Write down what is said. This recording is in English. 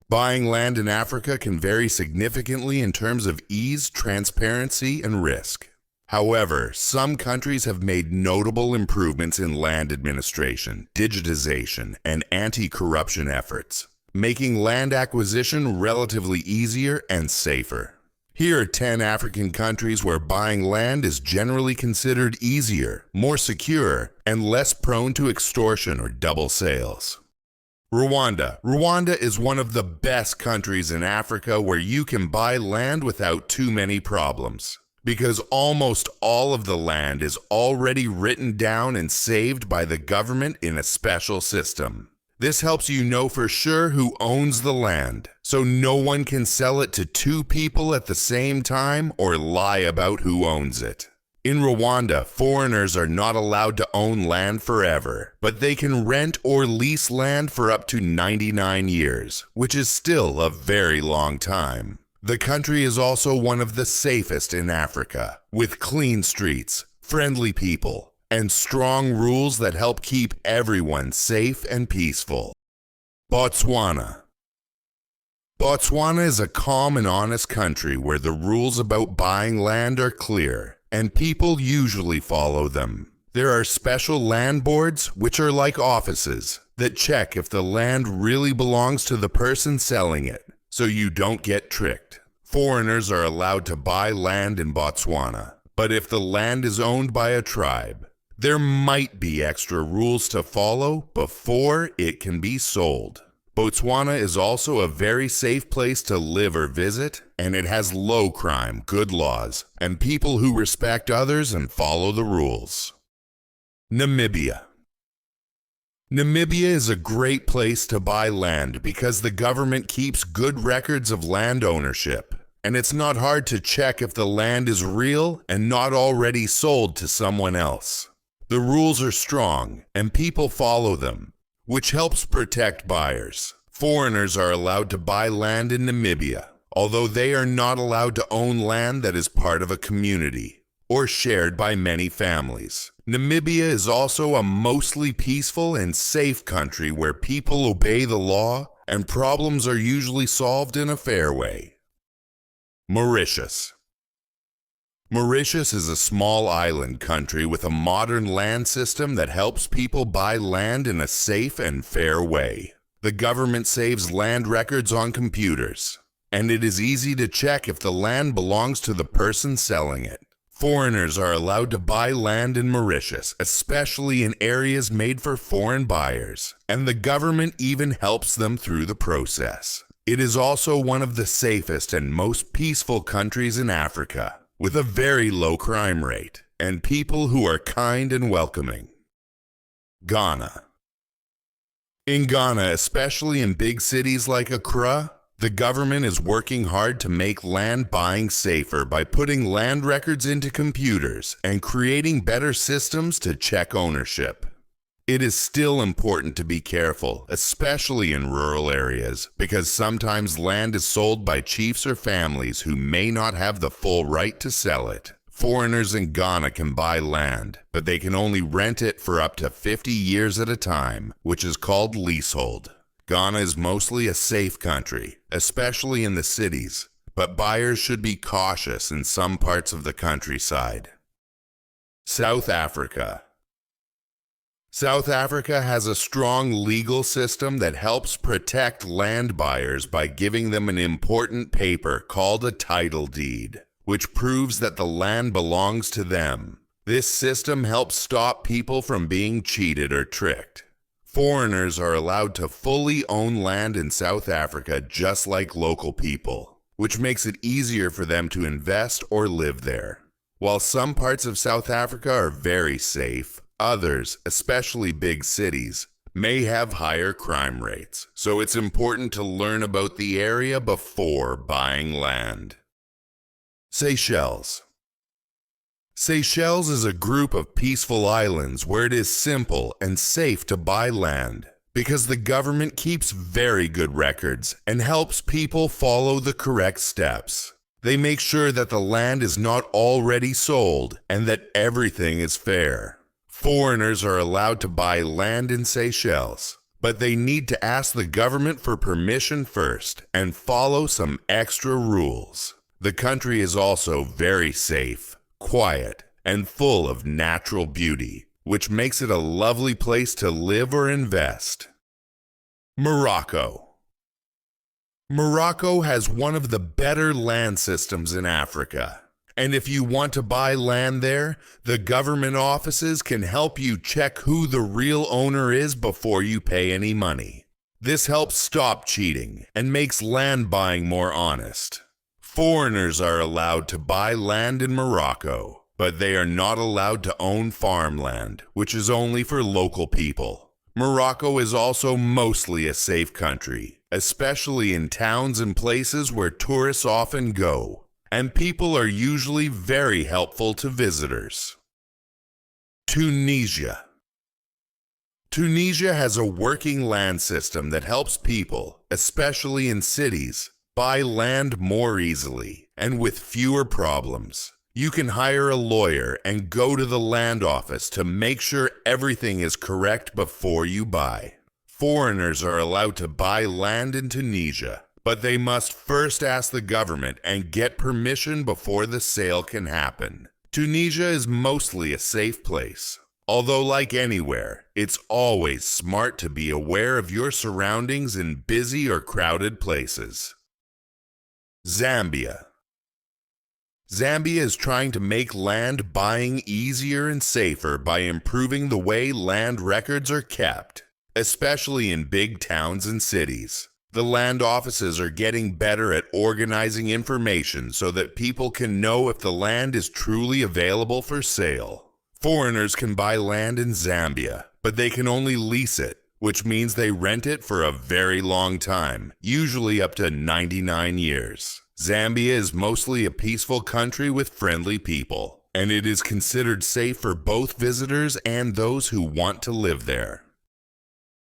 Buying land in Africa can vary significantly in terms of ease, transparency, and risk. However, some countries have made notable improvements in land administration, digitization, and anti-corruption efforts, making land acquisition relatively easier and safer. Here are 10 African countries where buying land is generally considered easier, more secure, and less prone to extortion or double sales. Rwanda. Rwanda is one of the best countries in Africa where you can buy land without too many problems, because almost all of the land is already written down and saved by the government in a special system. This helps you know for sure who owns the land, so no one can sell it to two people at the same time or lie about who owns it. In Rwanda, foreigners are not allowed to own land forever, but they can rent or lease land for up to 99 years, which is still a very long time. The country is also one of the safest in Africa, with clean streets, friendly people, and strong rules that help keep everyone safe and peaceful. Botswana. Botswana is a calm and honest country where the rules about buying land are clear, and people usually follow them. There are special land boards, which are like offices, that check if the land really belongs to the person selling it, so you don't get tricked. Foreigners are allowed to buy land in Botswana, but if the land is owned by a tribe, there might be extra rules to follow before it can be sold. Botswana is also a very safe place to live or visit, and it has low crime, good laws, and people who respect others and follow the rules. Namibia. Namibia is a great place to buy land because the government keeps good records of land ownership, and it's not hard to check if the land is real and not already sold to someone else. The rules are strong, and people follow them, which helps protect buyers. Foreigners are allowed to buy land in Namibia, although they are not allowed to own land that is part of a community or shared by many families. Namibia is also a mostly peaceful and safe country where people obey the law and problems are usually solved in a fair way. Mauritius. Mauritius is a small island country with a modern land system that helps people buy land in a safe and fair way. The government saves land records on computers, and it is easy to check if the land belongs to the person selling it. Foreigners are allowed to buy land in Mauritius, especially in areas made for foreign buyers, and the government even helps them through the process. It is also one of the safest and most peaceful countries in Africa, with a very low crime rate, and people who are kind and welcoming. Ghana. In Ghana, especially in big cities like Accra, the government is working hard to make land buying safer by putting land records into computers and creating better systems to check ownership. It is still important to be careful, especially in rural areas, because sometimes land is sold by chiefs or families who may not have the full right to sell it. Foreigners in Ghana can buy land, but they can only rent it for up to 50 years at a time, which is called leasehold. Ghana is mostly a safe country, especially in the cities, but buyers should be cautious in some parts of the countryside. South Africa. South Africa has a strong legal system that helps protect land buyers by giving them an important paper called a title deed, which proves that the land belongs to them. This system helps stop people from being cheated or tricked. Foreigners are allowed to fully own land in South Africa just like local people, which makes it easier for them to invest or live there. While some parts of South Africa are very safe, others, especially big cities, may have higher crime rates, so it's important to learn about the area before buying land. Seychelles. Seychelles is a group of peaceful islands where it is simple and safe to buy land because the government keeps very good records and helps people follow the correct steps. They make sure that the land is not already sold and that everything is fair. Foreigners are allowed to buy land in Seychelles, but they need to ask the government for permission first and follow some extra rules. The country is also very safe, quiet, and full of natural beauty, which makes it a lovely place to live or invest. Morocco. Morocco has one of the better land systems in Africa. And if you want to buy land there, the government offices can help you check who the real owner is before you pay any money. This helps stop cheating and makes land buying more honest. Foreigners are allowed to buy land in Morocco, but they are not allowed to own farmland, which is only for local people. Morocco is also mostly a safe country, especially in towns and places where tourists often go, and people are usually very helpful to visitors. Tunisia. Tunisia has a working land system that helps people, especially in cities, buy land more easily and with fewer problems. You can hire a lawyer and go to the land office to make sure everything is correct before you buy. Foreigners are allowed to buy land in Tunisia, but they must first ask the government and get permission before the sale can happen. Tunisia is mostly a safe place. Although like anywhere, it's always smart to be aware of your surroundings in busy or crowded places. Zambia. Zambia is trying to make land buying easier and safer by improving the way land records are kept, especially in big towns and cities. The land offices are getting better at organizing information so that people can know if the land is truly available for sale. Foreigners can buy land in Zambia, but they can only lease it, which means they rent it for a very long time, usually up to 99 years. Zambia is mostly a peaceful country with friendly people, and it is considered safe for both visitors and those who want to live there.